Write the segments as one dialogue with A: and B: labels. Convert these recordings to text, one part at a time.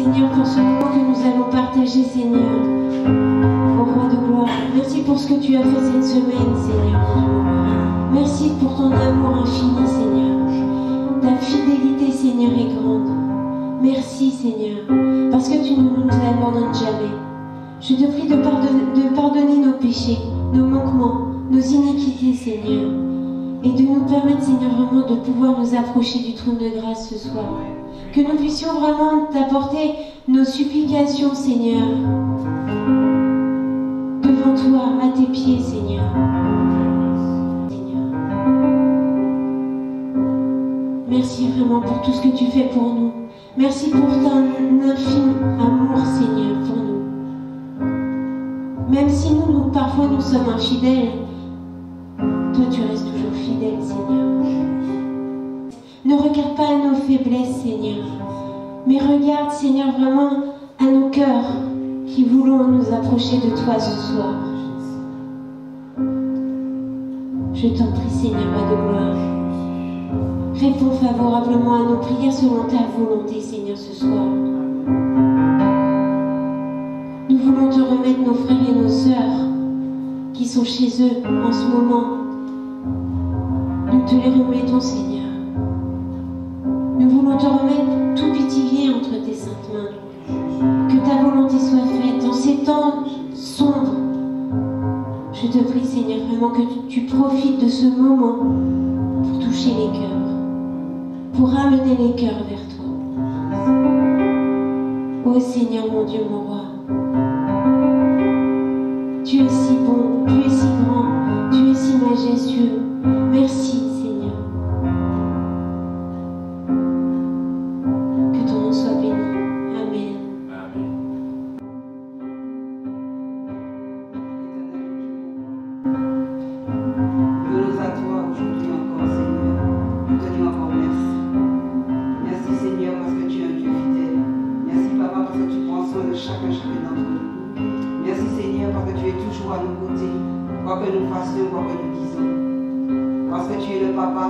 A: Seigneur, pour ce moment que nous allons partager, Seigneur, au roi de gloire. Merci pour ce que tu as fait cette semaine, Seigneur. Merci pour ton amour infini, Seigneur. Ta fidélité, Seigneur, est grande. Merci, Seigneur, parce que tu ne nous abandonnes jamais. Je te prie de pardonner nos péchés, nos manquements, nos iniquités, Seigneur, et de nous permettre, Seigneur, vraiment de pouvoir nous approcher du trône de grâce ce soir. Que nous puissions vraiment t'apporter nos supplications, Seigneur, devant toi, à tes pieds, Seigneur. Merci vraiment pour tout ce que tu fais pour nous. Merci pour ton infime amour, Seigneur, pour nous. Même si parfois nous sommes infidèles, toi tu restes toujours fidèle, Seigneur. Ne regarde pas à nos faiblesses, Seigneur, mais regarde, Seigneur, vraiment à nos cœurs qui voulons nous approcher de toi ce soir. Je t'en prie, Seigneur, roi de gloire. Réponds favorablement à nos prières selon ta volonté, Seigneur, ce soir. Nous voulons te remettre nos frères et nos sœurs qui sont chez eux en ce moment. Nous te les remettons, Seigneur. Nous voulons te remettre tout Pithiviers entre tes saintes mains. Que ta volonté soit faite en ces temps sombres. Je te prie, Seigneur, vraiment que tu profites de ce moment pour toucher les cœurs, pour ramener les cœurs vers toi. Ô Seigneur, mon Dieu, mon roi, tu es si bon, tu es si grand, tu es si majestueux. Merci, Seigneur. Que ton nom soit béni. Amen.
B: Venons à toi aujourd'hui encore, Seigneur. Nous te disons encore merci. Merci, Seigneur, parce que tu es un Dieu fidèle. Merci, Papa, parce que tu prends soin de chacun d'entre nous. Merci, Seigneur, parce que tu es toujours à nos côtés, quoi que nous fassions, quoi que nous disons. Parce que tu es le Papa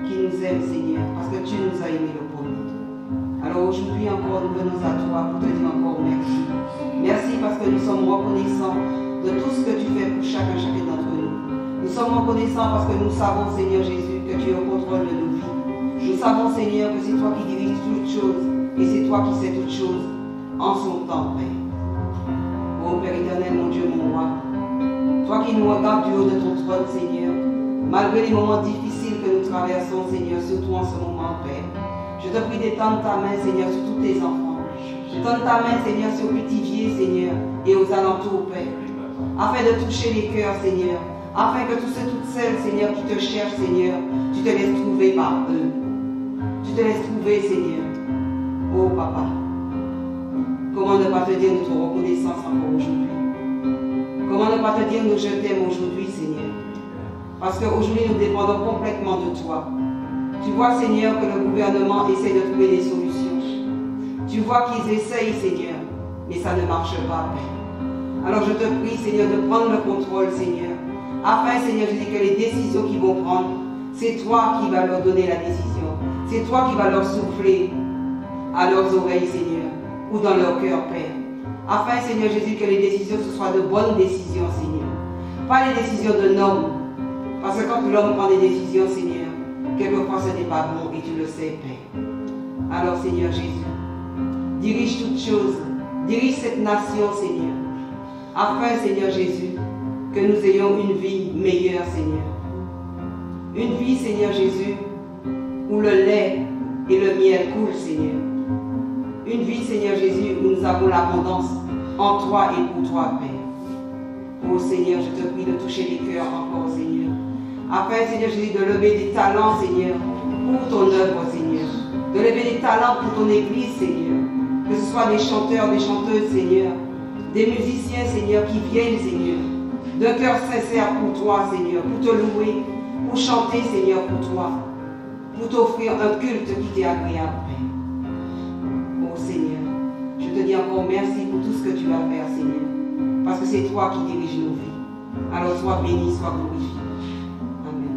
B: qui nous aime, Seigneur, parce que tu nous as aimés le premier. Alors aujourd'hui encore, nous venons à toi pour te dire encore merci. Merci parce que nous sommes reconnaissants de tout ce que tu fais pour chacun d'entre nous. Nous sommes reconnaissants parce que nous savons, Seigneur Jésus, que tu es au contrôle de nos vies. Nous savons, Seigneur, que c'est toi qui diriges toutes choses et c'est toi qui sais toutes choses en son temps, Père. Ô Père éternel, mon Dieu, mon roi, toi qui nous regardes du haut de ton trône, Seigneur, malgré les moments difficiles que nous traversons, Seigneur, surtout en ce moment, Père, je te prie d'étendre ta main, Seigneur, sur tous tes enfants. D'étendre ta main, Seigneur, sur Pithiviers, Seigneur, et aux alentours, Père, afin de toucher les cœurs, Seigneur, afin que tous ceux, toutes celles, Seigneur, qui te cherchent, Seigneur, tu te laisses trouver par eux. Tu te laisses trouver, Seigneur. Oh, Papa, comment ne pas te dire notre reconnaissance encore aujourd'hui? Comment ne pas te dire que je t'aime aujourd'hui, Seigneur? Parce qu'aujourd'hui, nous dépendons complètement de toi. Tu vois, Seigneur, que le gouvernement essaie de trouver des solutions. Tu vois qu'ils essayent, Seigneur, mais ça ne marche pas, Père. Alors je te prie, Seigneur, de prendre le contrôle, Seigneur. Afin, Seigneur, je dis que les décisions qu'ils vont prendre, c'est toi qui vas leur donner la décision. C'est toi qui vas leur souffler à leurs oreilles, Seigneur, ou dans leur cœur, Père. Afin, Seigneur Jésus, que les décisions, ce soient de bonnes décisions, Seigneur. Pas les décisions de l'homme. Parce que quand l'homme prend des décisions, Seigneur, quelquefois ce n'est pas bon et tu le sais, Père. Alors, Seigneur Jésus, dirige toutes choses. Dirige cette nation, Seigneur. Afin, Seigneur Jésus, que nous ayons une vie meilleure, Seigneur. Une vie, Seigneur Jésus, où le lait et le miel coulent, Seigneur. Une vie, Seigneur Jésus, où nous avons l'abondance en toi et pour toi, Père. Oh Seigneur, je te prie de toucher les cœurs encore, Seigneur. Afin, Seigneur Jésus, de lever des talents, Seigneur, pour ton œuvre, Seigneur. De lever des talents pour ton église, Seigneur. Que ce soit des chanteurs, des chanteuses, Seigneur. Des musiciens, Seigneur, qui viennent, Seigneur. D'un cœur sincère pour toi, Seigneur. Pour te louer, pour chanter, Seigneur, pour toi. Pour t'offrir un culte qui t'est agréable, Père. Oh Seigneur, je te dis encore merci pour tout ce que tu vas faire, Seigneur. Parce que c'est toi qui diriges nos vies. Alors sois béni, sois glorifié. Amen.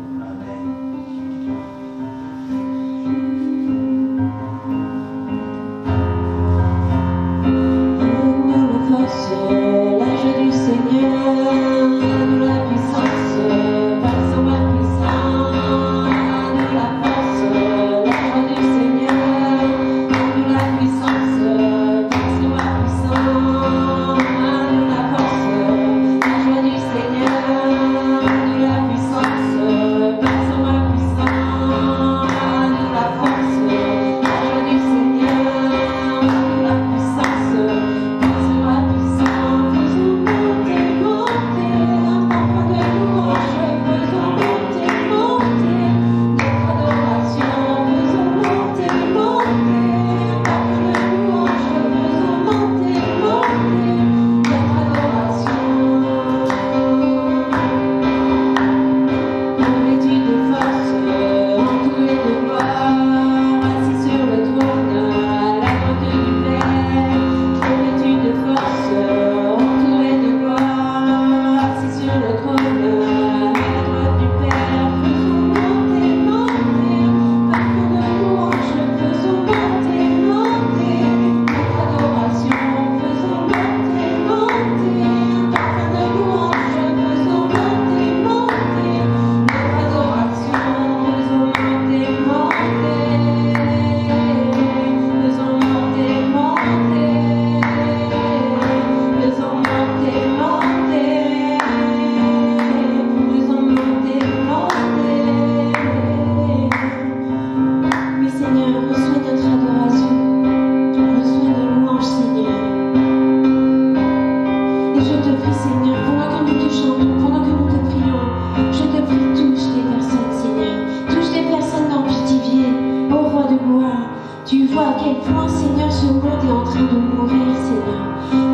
A: quel point, Seigneur, ce monde est en train de mourir, Seigneur.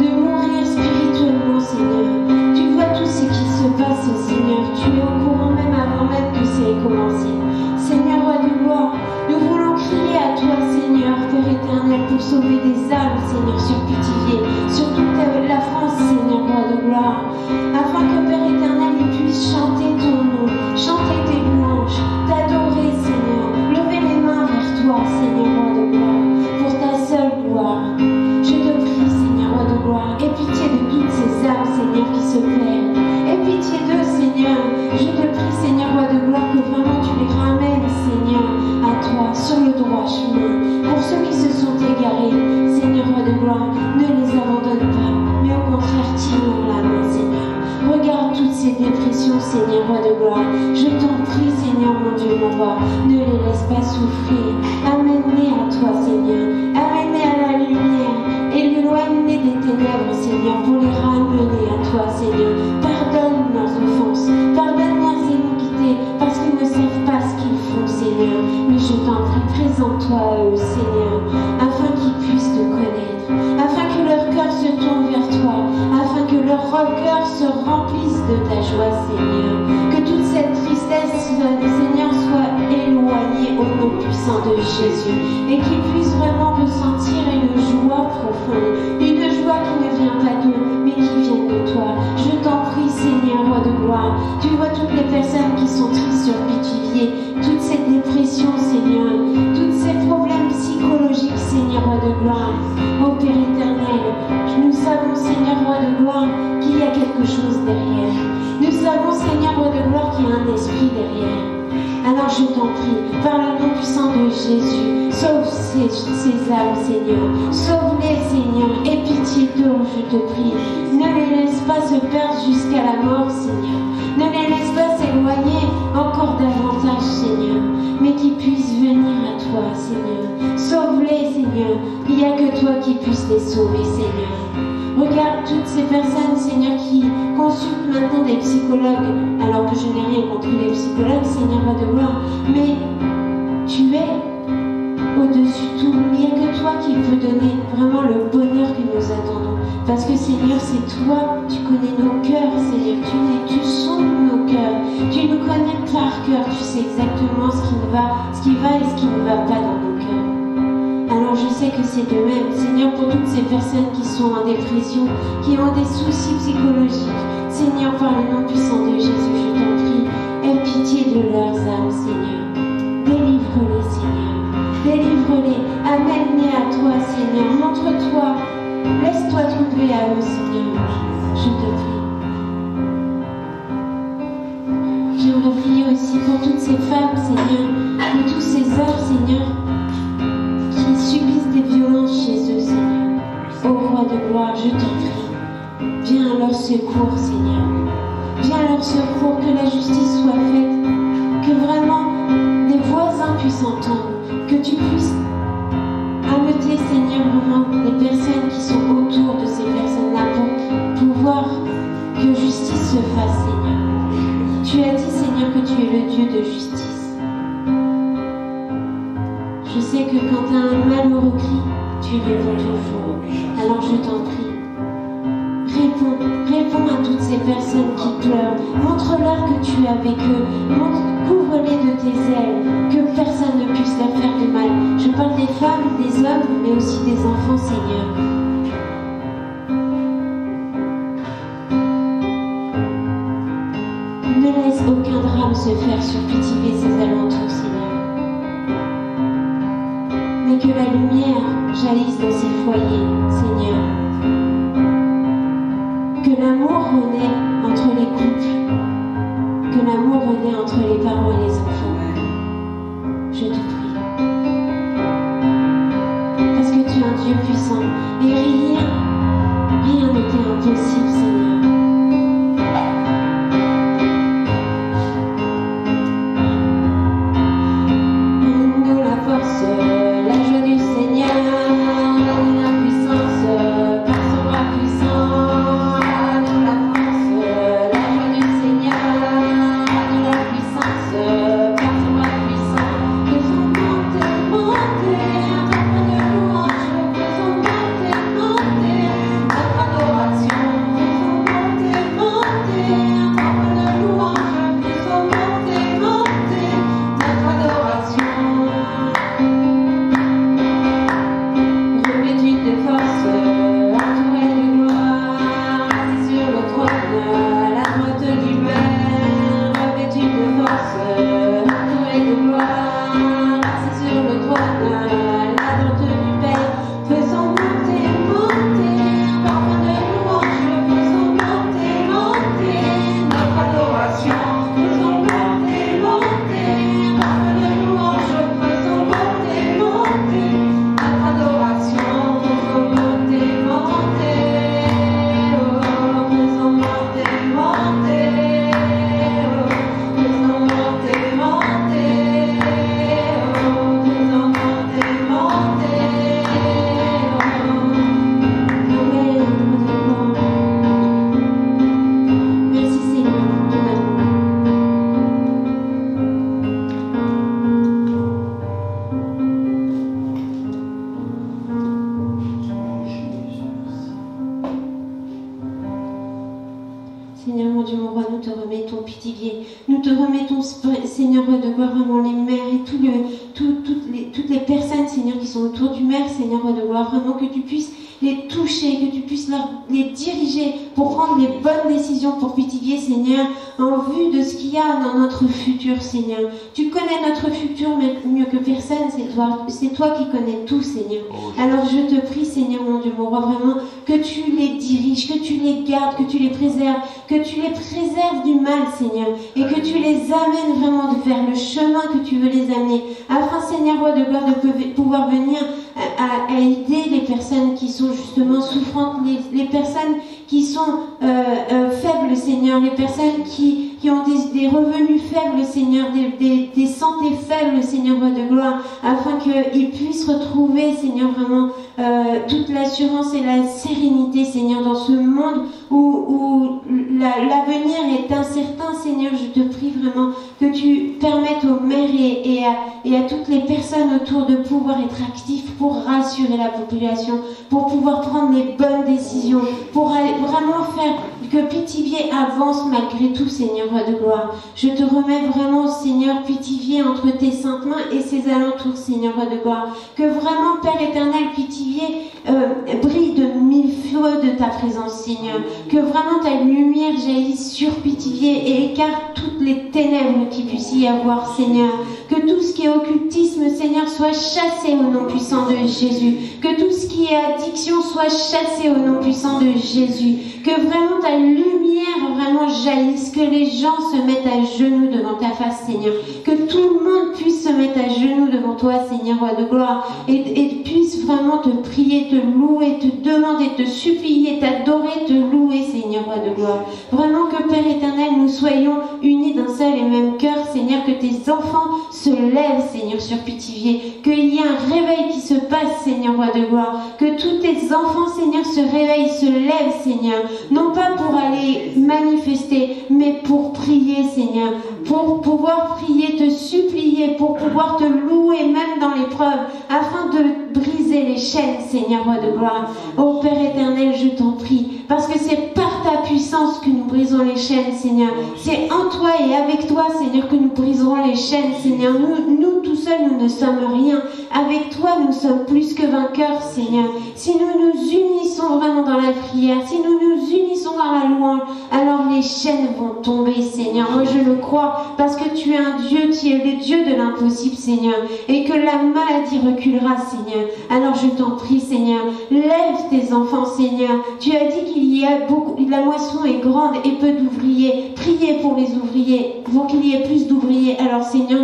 A: De mourir spirituellement, Seigneur. Tu vois tout ce qui se passe, Seigneur. Tu es au courant même avant même que ça ait commencé. Seigneur, roi de gloire, nous voulons crier à toi, Seigneur, Père éternel, pour sauver des âmes, Seigneur, sur Pithiviers, sur toute la France, Seigneur, roi de gloire, afin que, Père éternel, ils puissent chanter ton nom, chanter tes louanges, t'adorer, Seigneur, lever les mains vers toi, Seigneur, roi de gloire, pour ta seule gloire. Je te prie, Seigneur, roi de gloire, aie pitié de toutes ces âmes, Seigneur, qui se perdent. Aie pitié d'eux, Seigneur. Je te prie, Seigneur, roi de gloire, que vraiment tu les ramènes, Seigneur, à toi, sur le droit chemin. Pour ceux qui se sont égarés, Seigneur, roi de gloire, ne les abandonne pas, mais au contraire, tiens la main, Seigneur. Regarde toutes ces dépressions, Seigneur, roi de gloire. Je t'en prie, Seigneur, mon Dieu, mon roi, ne les laisse pas souffrir. Amène-les à toi, Seigneur. Amène-les à la lumière. Éloigne-les des ténèbres, Seigneur, pour les ramener à toi, Seigneur. Pardonne leurs offenses, pardonne leurs iniquités, parce qu'ils ne savent pas ce qu'ils font, Seigneur. Mais je t'en prie, présente-toi à eux, Seigneur, afin qu'ils puissent te connaître, afin que leur cœur se tourne vers toi, afin que leur cœur se remplisse de ta joie, Seigneur. Que toute cette tristesse, Seigneur, soit éloignée au nom puissant de Jésus, et qu'ils puissent vraiment ressentir une joie profonde, une joie qui ne vient pas d'eux, mais qui vient de toi. Je t'en prie, Seigneur, roi de gloire. Tu vois toutes les personnes qui sont tristes sur Pithiviers, toute cette dépression, Seigneur, tous ces problèmes psychologiques, Seigneur, roi de gloire. Ô Père éternel, nous savons, Seigneur, roi de gloire, qu'il y a quelque chose derrière. Nous savons, Seigneur, roi de gloire, qu'il y a un esprit derrière. Alors je t'en prie, par le nom puissant de Jésus, sauve ces âmes, Seigneur. Sauve-les, Seigneur. Aie pitié d'eux, je te prie. Ne les laisse pas se perdre jusqu'à la mort, Seigneur. Ne les laisse pas s'éloigner encore davantage, Seigneur. Mais qu'ils puissent venir à toi, Seigneur. Sauve-les, Seigneur. Il n'y a que toi qui puisses les sauver, Seigneur. Regarde toutes ces personnes, Seigneur, qui consultent maintenant des psychologues, alors que je n'ai rien contre les psychologues, Seigneur, roi de gloire, mais tu es au-dessus de tout. Il n'y a que toi qui peux donner vraiment le bonheur que nous attendons. Parce que, Seigneur, c'est toi, tu connais nos cœurs, Seigneur, tu sondes nos cœurs, tu nous connais par cœur, tu sais exactement ce qui va et ce qui ne va pas dans nos cœurs. Alors je sais que c'est de même, Seigneur, pour toutes ces personnes qui sont en dépression, qui ont des soucis psychologiques. Seigneur, par le nom puissant de Jésus, je t'en prie, aie pitié de leurs âmes, Seigneur. Délivre-les, Seigneur. Délivre-les. Amène-les à toi, Seigneur. Montre-toi. Laisse-toi trouver à eux, Seigneur. Je te prie. J'aimerais prier aussi pour toutes ces femmes, Seigneur, et tous ces hommes, Seigneur, subissent des violences chez eux, Seigneur. Ô roi de gloire, je t'en prie. Viens à leur secours, Seigneur. Viens à leur secours, que la justice soit faite, que vraiment des voisins puissent entendre, que tu puisses ameuter, Seigneur, vraiment des personnes qui sont autour de ces personnes-là pour pouvoir que justice se fasse, Seigneur. Tu as dit, Seigneur, que tu es le Dieu de justice. Je sais que quand un malheureux crie, tu réponds toujours. Alors je t'en prie, réponds à toutes ces personnes qui pleurent. Montre-leur que tu es avec eux. Couvre-les de tes ailes, que personne ne puisse leur faire de mal. Je parle des femmes, des hommes, mais aussi des enfants, Seigneur. Ne laisse aucun drame se faire sur Pithiviers et ses alentours, Seigneur. Mais que la lumière jaillisse dans ces foyers, Seigneur. Que l'amour renaît entre les couples. Que l'amour renaît entre les parents et les enfants. Je te prie. Parce que tu es un Dieu puissant. Et rien n'était impossible, Seigneur. Donne-nous la force.
C: Monter,
A: Seigneur mon Dieu, mon roi, nous te remettons Pithiviers. Nous te remettons, Seigneur de gloire, vraiment les mères et toutes les personnes, Seigneur, qui sont autour du maire, Seigneur de gloire, vraiment que tu puisses les toucher, que tu puisses les diriger pour prendre les bonnes décisions pour Pithiviers, Seigneur, en vue de ce qu'il y a dans notre futur, Seigneur. Tu connais notre futur mieux que personne, c'est toi qui connais tout, Seigneur. Alors je te prie, Seigneur mon Dieu, mon roi, vraiment, que tu les diriges, que tu les gardes, que tu les préserves, que tu les préserves du mal, Seigneur, et que tu les amènes vraiment vers le chemin que tu veux les amener, afin, Seigneur, roi de gloire, de pouvoir venir à aider les personnes qui sont justement souffrantes, les personnes qui sont faibles, Seigneur, les personnes qui ont des revenus faibles, Seigneur, des santé faibles, Seigneur, roi de gloire, afin qu'ils puissent retrouver, Seigneur, vraiment toute l'assurance et la sérénité, Seigneur, dans ce monde où l'avenir est incertain, Seigneur. Je te prie vraiment que tu permettes aux mères et à toutes les personnes autour de pouvoir être actifs pour rassurer la population, pour pouvoir prendre les bonnes décisions, pour aller vraiment faire que Pithiviers avance malgré tout, Seigneur, roi de gloire. Je te remets vraiment, Seigneur, Pithiviers entre tes saintes mains et ses alentours, Seigneur, roi de gloire. Que vraiment, Père éternel, Pithiviers brille de mille feux de ta présence, Seigneur. Que vraiment ta lumière jaillisse sur Pithiviers et écarte toutes les ténèbres qu'il puisse y avoir, Seigneur. Que tout ce qui est occultisme, Seigneur, soit chassé au nom puissant de Jésus. Que tout ce qui est addiction soit chassé au nom puissant de Jésus. Que vraiment ta lumière vraiment jaillisse, que les gens se mettent à genoux devant ta face, Seigneur. Que tout le monde puisse se mettre à genoux devant toi, Seigneur, roi de gloire, et puisse vraiment te prier, te louer, te demander, te supplier, t'adorer, te louer, Seigneur, roi de gloire. Vraiment que, Père éternel, nous soyons unis d'un seul et même cœur, Seigneur, que tes enfants se lèvent, Seigneur, sur Pithiviers, qu'il y ait un réveil qui se passe, Seigneur, roi de gloire, que tous tes enfants, Seigneur, se réveillent, se lèvent, Seigneur, non pas pour aller manifester, mais pour prier, Seigneur, pour pouvoir prier, te supplier, pour pouvoir te louer, même dans l'épreuve, afin de briser les chaînes, Seigneur, roi de gloire. Ô Père éternel, je t'en prie, parce que c'est par ta puissance que nous brisons les chaînes, Seigneur. C'est en toi et avec toi, Seigneur, que nous briserons les chaînes, Seigneur. Nous tout seuls, nous ne sommes rien. Avec toi, nous sommes plus que vainqueurs, Seigneur. Si nous nous unissons vraiment dans la prière, si nous nous unissons dans la louange, alors les chaînes vont tomber, Seigneur. Moi, je le crois, parce que tu es un Dieu, tu es le Dieu de l'impossible, Seigneur, et que la maladie reculera, Seigneur. Alors, je t'en prie, Seigneur, lève tes enfants, Seigneur. Tu as dit qu'il y a beaucoup, la moisson est grande et peu d'ouvriers. Priez pour les ouvriers, pour qu'il y ait plus d'ouvriers. Alors, Seigneur,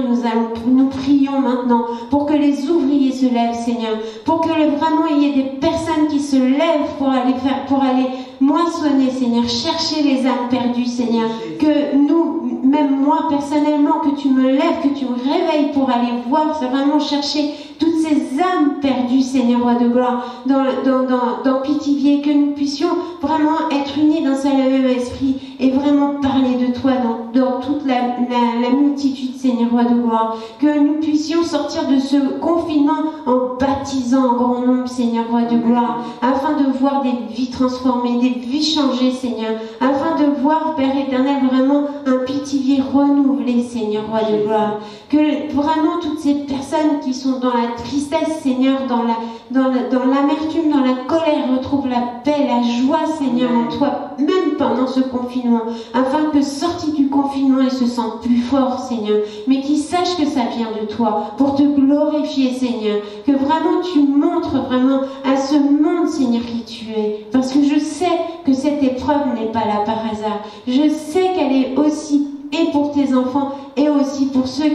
A: nous prions maintenant pour que les ouvriers se lèvent, Seigneur, pour que vraiment il y ait des personnes qui se lèvent pour aller moissonner, Seigneur, chercher les âmes perdues, Seigneur. Que nous, même moi personnellement, que tu me lèves, que tu me réveilles pour aller voir, c'est vraiment chercher toutes ces âmes perdues, Seigneur, roi de gloire, dans Pithiviers, que nous puissions vraiment être unis d'un seul et même esprit et vraiment parler de toi dans toute la multitude, Seigneur, roi de gloire. Que nous puissions sortir de ce confinement en bâtiment, baptisant en grand nombre, Seigneur, roi de gloire, afin de voir des vies transformées, des vies changées, Seigneur, afin de voir, Père éternel, vraiment un Pithiviers renouvelé, Seigneur, roi de gloire. Que vraiment toutes ces personnes qui sont dans la tristesse, Seigneur, dans l'amertume, dans la colère, retrouvent la paix, la joie, Seigneur, en toi, même pendant ce confinement, afin que sortis du confinement, ils se sentent plus forts, Seigneur, mais qu'ils sachent que ça vient de toi, pour te glorifier, Seigneur, que vraiment tu montres vraiment à ce monde, Seigneur, qui tu es, parce que je sais que cette épreuve n'est pas là par hasard, je sais qu'elle est aussi et pour tes enfants et aussi pour ceux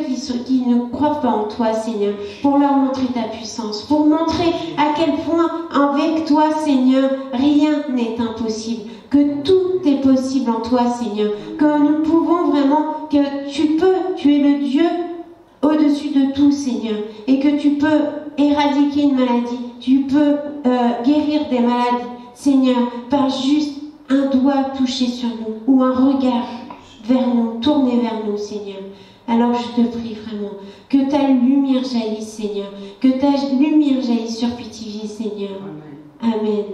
A: qui ne croient pas en toi, Seigneur, pour leur montrer ta puissance, pour montrer à quel point avec toi, Seigneur, rien n'est impossible, que tout est possible en toi, Seigneur, que nous pouvons vraiment, que tu es le Dieu au-dessus de tout, Seigneur, et que tu peux éradiquer une maladie, tu peux guérir des maladies, Seigneur, par juste un doigt touché sur nous ou un regard vers nous, tourné vers nous, Seigneur. Alors je te prie vraiment que ta lumière jaillisse, Seigneur, que ta lumière jaillisse sur Pithiviers, Seigneur. Amen. Amen.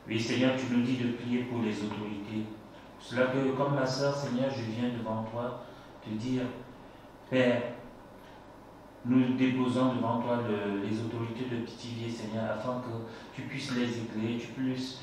C: Oui, Seigneur, tu nous dis de prier pour les autorités. Cela que, comme ma sœur, Seigneur, je viens devant toi te dire, Père, nous déposons devant toi les autorités de Pithiviers, Seigneur, afin que tu puisses les éclairer, tu puisses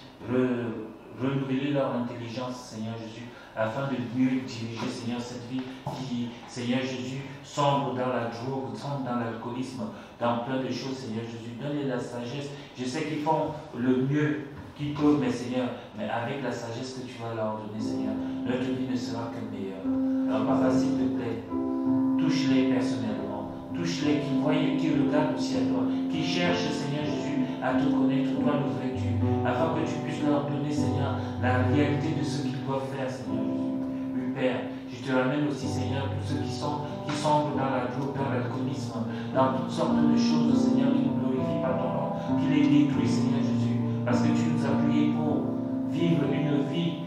C: renouveler leur intelligence, Seigneur Jésus, afin de mieux diriger, Seigneur, cette vie qui, Seigneur Jésus, sombre dans la drogue, sombre dans l'alcoolisme, dans plein de choses, Seigneur Jésus. Donne-les la sagesse. Je sais qu'ils font le mieux qu'ils peuvent, mais Seigneur, mais avec la sagesse que tu vas leur donner, Seigneur, notre vie ne sera que meilleure. Alors, Papa, s'il te plaît, touche-les personnellement, touche-les, qui regardent aussi à toi, qui cherchent, Seigneur Jésus, à te connaître, toi le vrai Dieu, afin que tu puisses leur donner, Seigneur, la réalité de ce qu'ils doivent faire, Seigneur Jésus. Oui, Père, je te ramène aussi, Seigneur, tous ceux qui sombrent dans la drogue, dans l'alcoolisme, dans toutes sortes de choses, Seigneur, qui ne glorifient pas ton nom, qui les détruisent, Seigneur Jésus, parce que tu nous as prié pour vivre une vie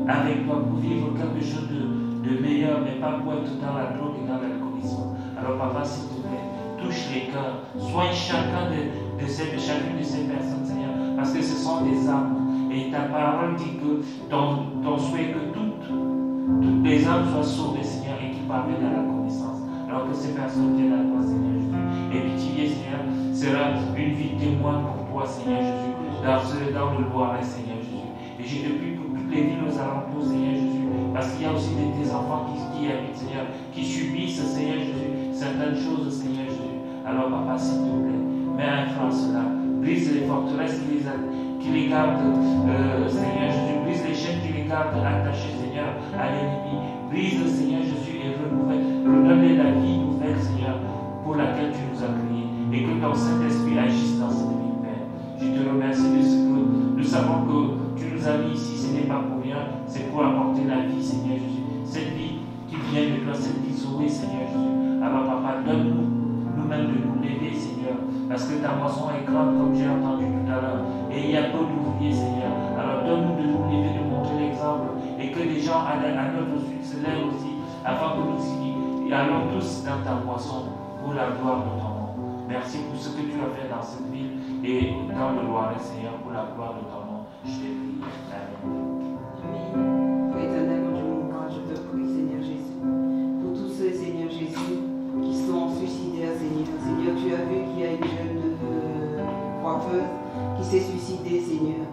C: avec toi, pour vivre quelque chose de meilleur, mais pas pour être dans la drogue et dans l'alcoolisme. Alors, Papa, s'il te plaît, touche les cœurs, soigne chacune de ces personnes, Seigneur, parce que ce sont des âmes. Et ta parole dit que ton souhait que toutes les âmes soient sauvées, Seigneur, et qu'ils parviennent à la connaissance. Alors que ces personnes viennent à toi, Seigneur Jésus. Et Pithiviers, Seigneur, sera une vie témoin pour toi, Seigneur Jésus, dans le Loiret, Seigneur Jésus. Et je te prie pour toutes les villes aux alentours, Seigneur Jésus, parce qu'il y a aussi des enfants qui habitent, Seigneur, qui subissent, Seigneur Jésus, certaines choses, Seigneur Jésus. Alors, Papa, s'il te plaît, mets un frein à cela, brise les forteresses qui les gardent, Seigneur Jésus, brise les chaînes qui les gardent attachés, Seigneur, à l'ennemi. Brise, Seigneur Jésus, et redonne-les la vie nouvelle, Seigneur, pour laquelle tu nous as créés, et que ton Saint-Esprit agisse dans cette vie, Père. Je te remercie de ce que nous savons que tu nous as mis ici, ce n'est pas pour rien, c'est pour apporter la vie, Seigneur Jésus. Cette vie qui vient de toi, cette vie sauvée, Seigneur Jésus. Alors, Papa, donne-nous nous-mêmes de nous lever, Seigneur, parce que ta moisson est grande, comme j'ai entendu tout à l'heure, et il y a peu d'ouvriers, Seigneur. Alors, donne-nous de nous lever, de montrer l'exemple, et que les gens à notre suite se lèvent aussi, afin que nous y allons tous dans ta moisson, pour la gloire de ton nom. Merci pour ce que tu as fait dans cette ville, et dans le Loiret, Seigneur, pour la gloire de ton nom. Je t'ai prié. Amen.
B: Pour éternellement du moment, je te prie, Seigneur Jésus, pour tous ceux, Seigneur Jésus, qui sont suicidaires, Seigneur. Seigneur, tu as vu qu'il y a une jeune coiffeuse qui s'est suicidée, Seigneur.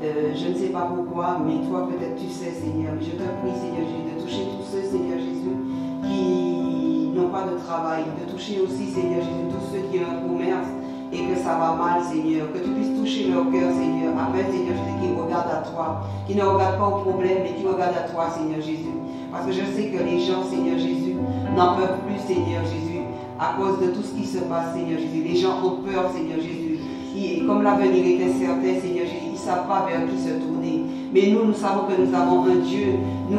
B: Je ne sais pas pourquoi, mais toi peut-être tu sais, Seigneur. Mais je te prie, Seigneur Jésus, de toucher tous ceux, Seigneur Jésus, qui n'ont pas de travail, de toucher aussi, Seigneur Jésus, tous ceux qui ont un commerce et que ça va mal, Seigneur, que tu puisses toucher leur cœur, Seigneur, afin, Seigneur Jésus, qu'ils regardent à toi, qui ne regardent pas au problème, mais qui regardent à toi, Seigneur Jésus. Parce que je sais que les gens, Seigneur Jésus, n'en peuvent plus, Seigneur Jésus, à cause de tout ce qui se passe, Seigneur Jésus. Les gens ont peur, Seigneur Jésus. Et comme l'avenir est incertain, Seigneur Jésus, ils ne savent pas vers qui se tourner. Mais nous savons que nous avons un Dieu. Nous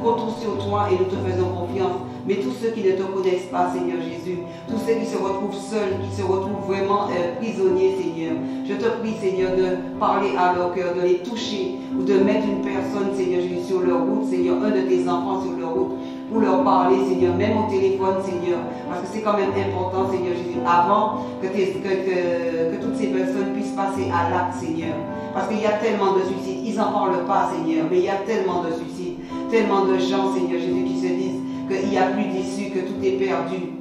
B: comptons sur toi et nous te faisons confiance. Mais tous ceux qui ne te connaissent pas, Seigneur Jésus, tous ceux qui se retrouvent seuls, qui se retrouvent vraiment prisonniers, Seigneur, je te prie, Seigneur, de parler à leur cœur, de les toucher ou de mettre une personne, Seigneur Jésus, sur leur route, Seigneur, un de tes enfants sur leur route, pour leur parler, Seigneur, même au téléphone, Seigneur, parce que c'est quand même important, Seigneur Jésus, avant que toutes ces personnes puissent passer à l'acte, Seigneur. Parce qu'il y a tellement de suicides, ils n'en parlent pas, Seigneur, mais il y a tellement de suicides, tellement de gens, Seigneur Jésus, qui se disent qu'il n'y a plus d'issue, que tout est perdu.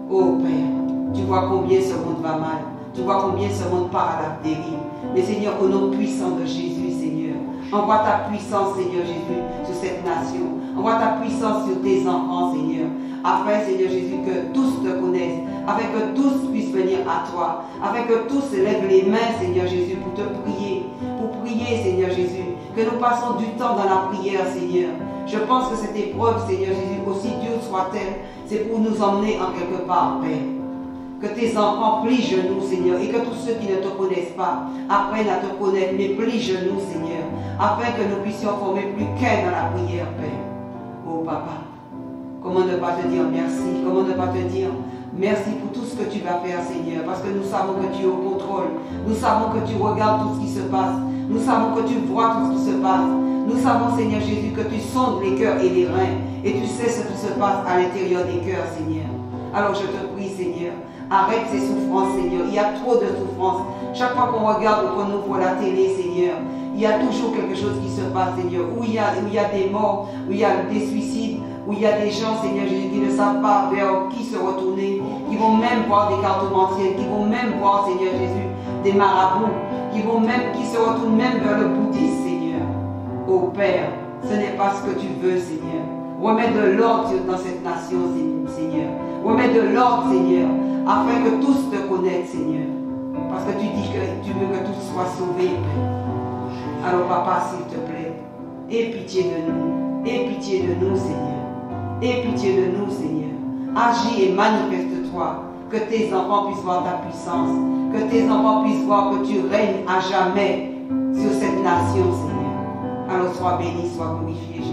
B: Oh Père, tu vois combien ce monde va mal, tu vois combien ce monde part à la dérive. Mais Seigneur, au nom puissant de Jésus, Seigneur, envoie ta puissance, Seigneur Jésus, sur cette nation. Envoie ta puissance sur tes enfants, Seigneur. Afin, Seigneur Jésus, que tous te connaissent, afin que tous puissent venir à toi, afin que tous se lèvent les mains, Seigneur Jésus, pour te prier, Seigneur Jésus, que nous passons du temps dans la prière, Seigneur. Je pense que cette épreuve, Seigneur Jésus, aussi dure soit-elle, c'est pour nous emmener en quelque part, Père. Que tes enfants plient genoux, Seigneur, et que tous ceux qui ne te connaissent pas apprennent à te connaître, mais plient genoux, Seigneur, afin que nous puissions former plus qu'un dans la prière, Père. Oh Papa, comment ne pas te dire merci, comment ne pas te dire merci pour tout ce que tu vas faire, Seigneur, parce que nous savons que tu es au contrôle, nous savons que tu regardes tout ce qui se passe, nous savons que tu vois tout ce qui se passe, nous savons, Seigneur Jésus, que tu sondes les cœurs et les reins, et tu sais ce qui se passe à l'intérieur des cœurs, Seigneur. Alors je te prie, Seigneur, arrête ces souffrances, Seigneur, il y a trop de souffrances. Chaque fois qu'on regarde ou qu'on ouvre la télé, Seigneur, il y a toujours quelque chose qui se passe, Seigneur, où il y a des morts, où il y a des suicides, où il y a des gens, Seigneur Jésus, qui ne savent pas vers qui se retourner, qui vont même voir des cartomanciens, qui vont même voir, Seigneur Jésus, des marabouts, qui se retournent même vers le bouddhisme, Seigneur. Oh Père, ce n'est pas ce que tu veux, Seigneur. Remets de l'ordre dans cette nation, Seigneur. Remets de l'ordre, Seigneur, afin que tous te connaissent, Seigneur. Parce que tu dis que tu veux que tous soient sauvés, Père. Alors, Papa, s'il te plaît, aie pitié de nous. Aie pitié de nous, Seigneur. Aie pitié de nous, Seigneur. Agis et manifeste-toi. Que tes enfants puissent voir ta puissance. Que tes enfants puissent voir que tu règnes à jamais sur cette nation, Seigneur. Alors, sois béni, sois glorifié, Jésus.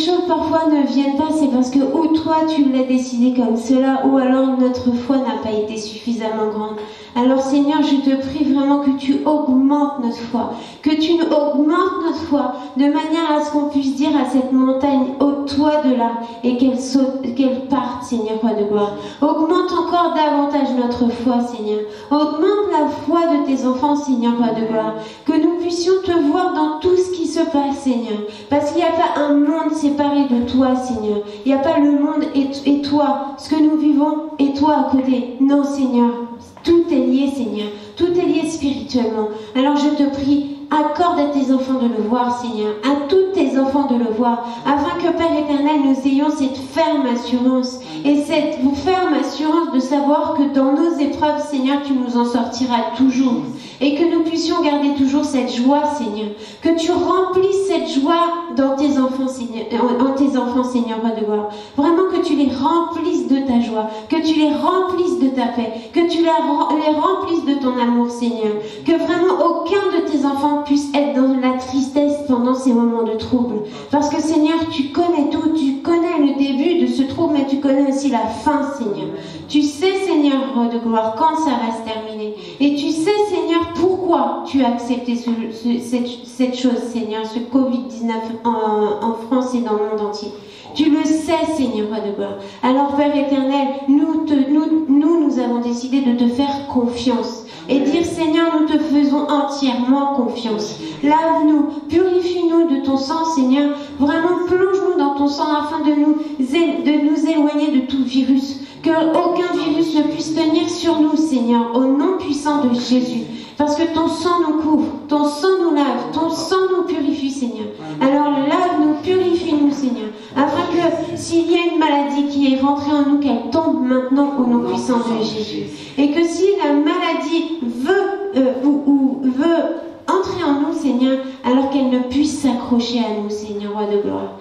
A: choses parfois ne viennent pas, c'est parce que ou toi tu l'as décidé comme cela, ou alors notre foi n'a pas été suffisamment grande. Alors Seigneur, je te prie vraiment que tu augmentes notre foi, que tu augmentes notre foi, de manière à ce qu'on puisse dire à cette montagne, ôte-toi de là, et qu'elle saute, qu'elle parte, Seigneur, roi de gloire. Augmente encore davantage notre foi, Seigneur. Augmente la foi de tes enfants, Seigneur, roi de gloire. Que nous puissions te voir dans tout ce qui se passe, Seigneur. Parce qu'il n'y a pas un monde séparé de toi, Seigneur. Il n'y a pas le monde et toi, ce que nous vivons et toi à côté. Non, Seigneur. Tout est lié, Seigneur. Tout est lié spirituellement. Alors je te prie, accorde à tes enfants de le voir, Seigneur. À tous tes enfants de le voir. Afin que, Père éternel, nous ayons cette ferme assurance. Et cette ferme assurance de savoir que dans nos épreuves, Seigneur, tu nous en sortiras toujours. Et que nous puissions garder toujours cette joie, Seigneur. Que tu remplisses cette joie dans tes enfants, Seigneur, en tes enfants, Seigneur, roi de gloire. Vraiment que tu les remplisses de ta joie. Que tu les remplisses de ta paix. Que tu les remplisses de ton amour, Seigneur. Que vraiment aucun de tes enfants puisse être dans la tristesse pendant ces moments de trouble. Parce que, Seigneur, tu connais tout. Tu connais le début de ce trouble, mais tu connais aussi la fin, Seigneur. Tu sais, Seigneur, roi de gloire, quand ça va se terminer. Et tu sais, Seigneur, pourquoi tu as accepté cette chose, Seigneur, ce Covid-19 en France et dans le monde entier. Tu le sais, Seigneur, roi de gloire. Alors, Père éternel, nous avons décidé de te faire confiance. Et dire, Seigneur, nous te faisons entièrement confiance. Lave-nous, purifie-nous de ton sang, Seigneur. Vraiment, plonge-nous dans ton sang afin de nous éloigner de tout virus. Que aucun virus ne puisse tenir sur nous, Seigneur, au nom puissant de Jésus. Parce que ton sang nous couvre, ton sang nous lave, ton sang nous purifie, Seigneur. Alors lave-nous, purifie-nous, Seigneur. Afin que s'il y a une maladie qui est rentrée en nous, qu'elle tombe maintenant au nom puissant de Jésus. Et que si la maladie veut entrer en nous, Seigneur, alors qu'elle ne puisse s'accrocher à nous, Seigneur, roi de gloire.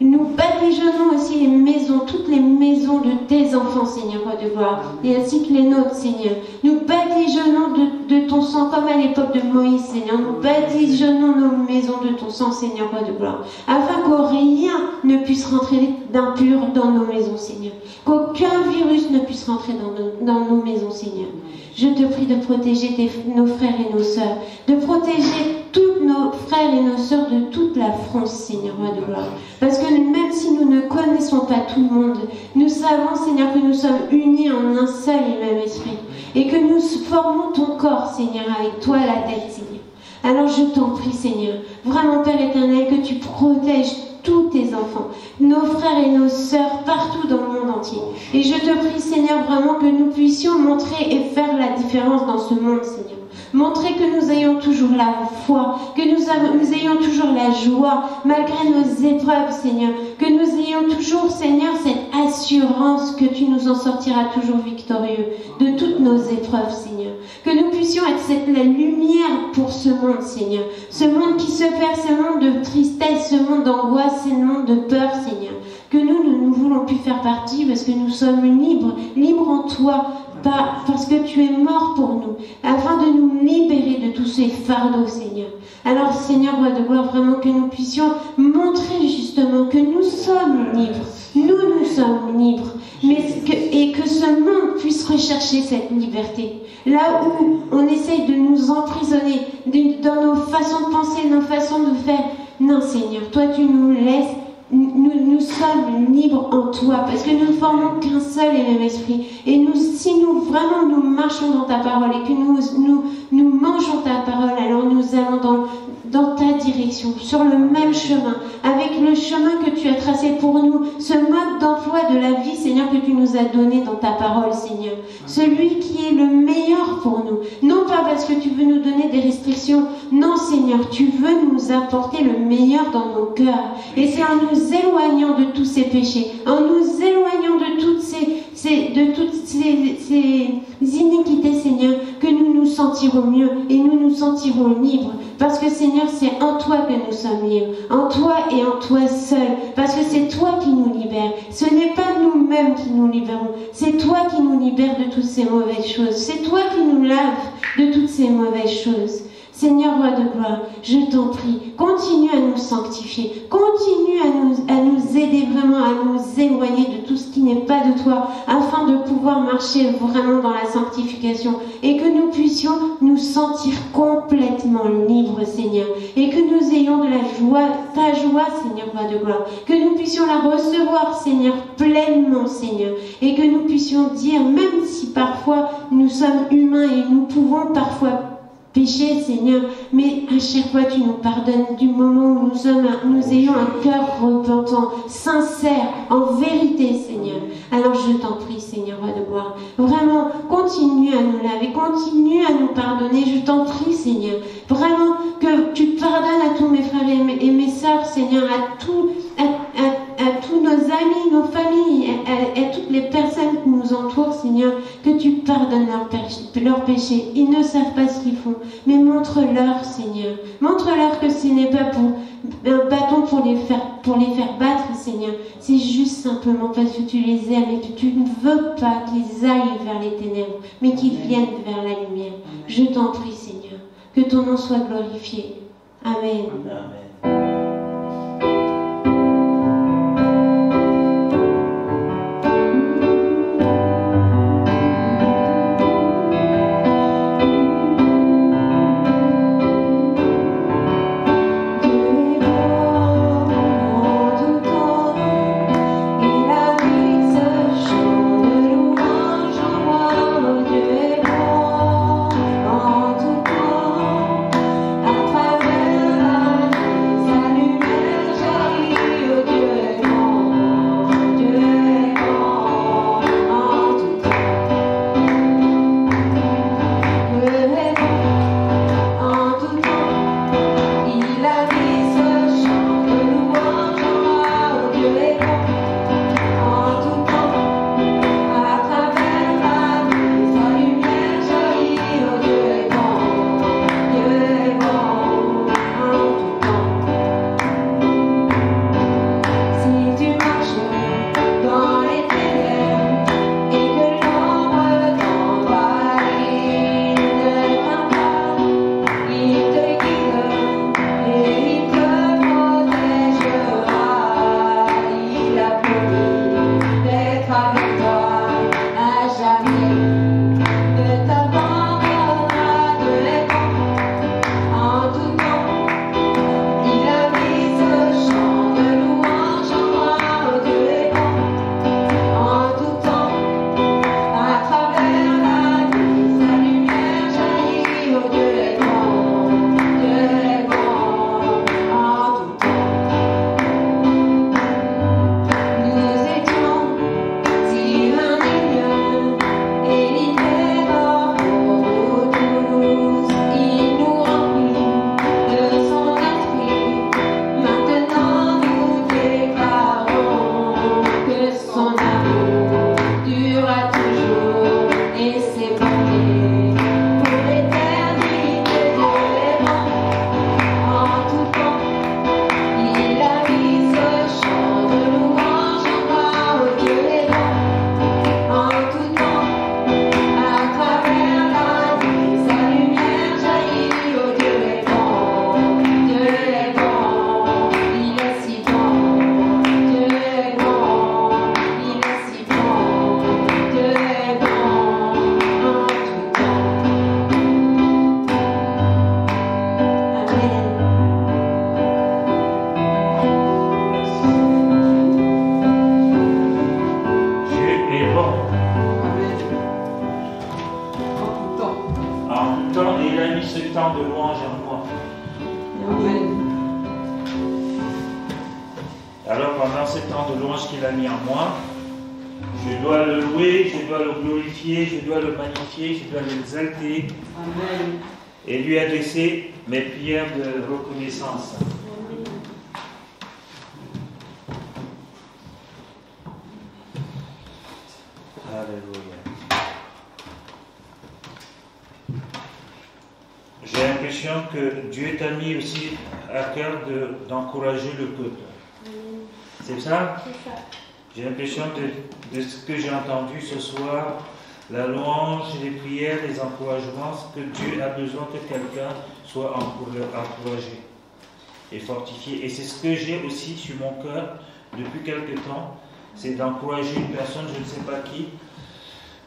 A: Nous badigeonnons aussi les maisons, toutes les maisons de tes enfants, Seigneur, roi de gloire, et ainsi que les nôtres, Seigneur. Nous badigeonnons de ton sang, comme à l'époque de Moïse, Seigneur. Nous badigeonnons nos maisons de ton sang, Seigneur, roi de gloire, afin que rien ne puisse rentrer d'impur dans nos maisons, Seigneur. Qu'aucun virus ne puisse rentrer dans nos maisons, Seigneur. Je te prie de protéger nos frères et nos sœurs, de protéger tous nos frères et nos sœurs de toute la France, Seigneur, roi de gloire. Parce que même si nous ne connaissons pas tout le monde, nous savons, Seigneur, que nous sommes unis en un seul et même esprit. Et que nous formons ton corps, Seigneur, avec toi la tête, Seigneur. Alors je t'en prie, Seigneur, vraiment, Père éternel, que tu protèges tous tes enfants, nos frères et nos sœurs partout dans le monde entier. Et je te prie, Seigneur, vraiment que nous puissions montrer et faire la différence dans ce monde, Seigneur. Montrer que nous ayons toujours la foi, que nous ayons toujours la joie, malgré nos épreuves, Seigneur. Que nous ayons toujours, Seigneur, cette assurance que tu nous en sortiras toujours victorieux de toutes nos épreuves, Seigneur. Que nous puissions être la lumière pour ce monde, Seigneur. Ce monde qui se perd, ce monde de tristesse, ce monde d'angoisse, ce monde de peur, Seigneur. Que nous ne voulons plus faire partie parce que nous sommes libres en toi. Parce que tu es mort pour nous, afin de nous libérer de tous ces fardeaux, Seigneur. Alors, Seigneur, roi de gloire, vraiment que nous puissions montrer justement que nous sommes libres. Nous sommes libres. Et que ce monde puisse rechercher cette liberté. Là où on essaye de nous emprisonner dans nos façons de penser, nos façons de faire. Non, Seigneur, toi tu nous laisses. Nous sommes libres en toi parce que nous ne formons qu'un seul et même esprit. Et si nous marchons dans ta parole et que nous mangeons ta parole, alors nous allons dans ta direction, sur le même chemin, avec le chemin que tu as tracé pour nous, ce mode d'emploi de la vie, Seigneur, que tu nous as donné dans ta parole, Seigneur. Celui qui est le meilleur pour nous. Non pas parce que tu veux nous donner des restrictions. Non, Seigneur, tu veux nous apporter le meilleur dans nos cœurs. Et c'est en nous éloignant de tous ces péchés, en nous éloignant de toutes ces iniquités, Seigneur, que nous nous sentirons mieux et nous nous sentirons libres. Parce que, Seigneur, c'est en toi que nous sommes libres, en toi et en toi seul, parce que c'est toi qui nous libères. Ce n'est pas nous-mêmes qui nous libérons, c'est toi qui nous libères de toutes ces mauvaises choses, c'est toi qui nous laves de toutes ces mauvaises choses. Seigneur roi de gloire, je t'en prie, continue à nous sanctifier, continue à nous aider vraiment, à nous éloigner de tout ce qui n'est pas de toi, afin de pouvoir marcher vraiment dans la sanctification et que nous puissions nous sentir complètement libres, Seigneur, et que nous ayons de la joie, ta joie, Seigneur roi de gloire, que nous puissions la recevoir, Seigneur, pleinement, Seigneur, et que nous puissions dire, même si parfois nous sommes humains et nous pouvons parfois péché, Seigneur, mais à chaque fois tu nous pardonnes du moment où nous ayons un cœur repentant, sincère, en vérité, Seigneur. Alors je t'en prie, Seigneur, roi de gloire, vraiment, continue à nous laver, continue à nous pardonner, je t'en prie, Seigneur, vraiment que tu pardonnes à tous mes frères et mes sœurs, Seigneur, à tous nos amis, nos familles, à toutes les personnes qui nous entourent, Seigneur, que tu pardonnes leurs péchés. Ils ne savent pas ce qu'ils font, mais montre-leur, Seigneur. Montre-leur que ce n'est pas pour un bâton pour les faire battre, Seigneur. C'est juste simplement parce que tu les aimes et que tu ne veux pas qu'ils aillent vers les ténèbres, mais qu'ils viennent vers la lumière. Je t'en prie, Seigneur, que ton nom soit glorifié. Amen.
C: Amen. Alors pendant ce temps de louange qu'il a mis en moi, je dois le louer, je dois le glorifier, je dois le magnifier, je dois l'exalter.
B: Amen.
C: Et lui adresser mes prières de reconnaissance. Alléluia. J'ai l'impression que Dieu t'a mis aussi à cœur d'encourager le peuple. C'est ça?
A: C'est ça.
C: J'ai l'impression de ce que j'ai entendu ce soir, la louange, les prières, les encouragements, que Dieu a besoin que quelqu'un soit encouragé et fortifié. Et c'est ce que j'ai aussi sur mon cœur depuis quelque temps, c'est d'encourager une personne, je ne sais pas qui,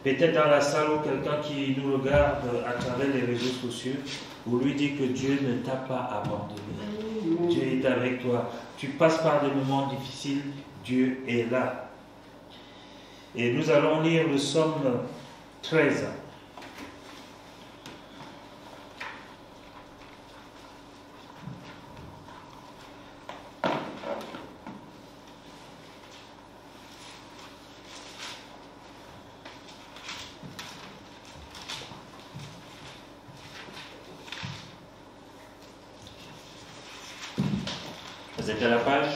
C: peut-être dans la salle ou quelqu'un qui nous regarde à travers les réseaux sociaux, pour lui dire que Dieu ne t'a pas abandonné. Dieu est avec toi. Tu passes par des moments difficiles, Dieu est là. Et nous allons lire le psaume 13. Vous êtes à la page?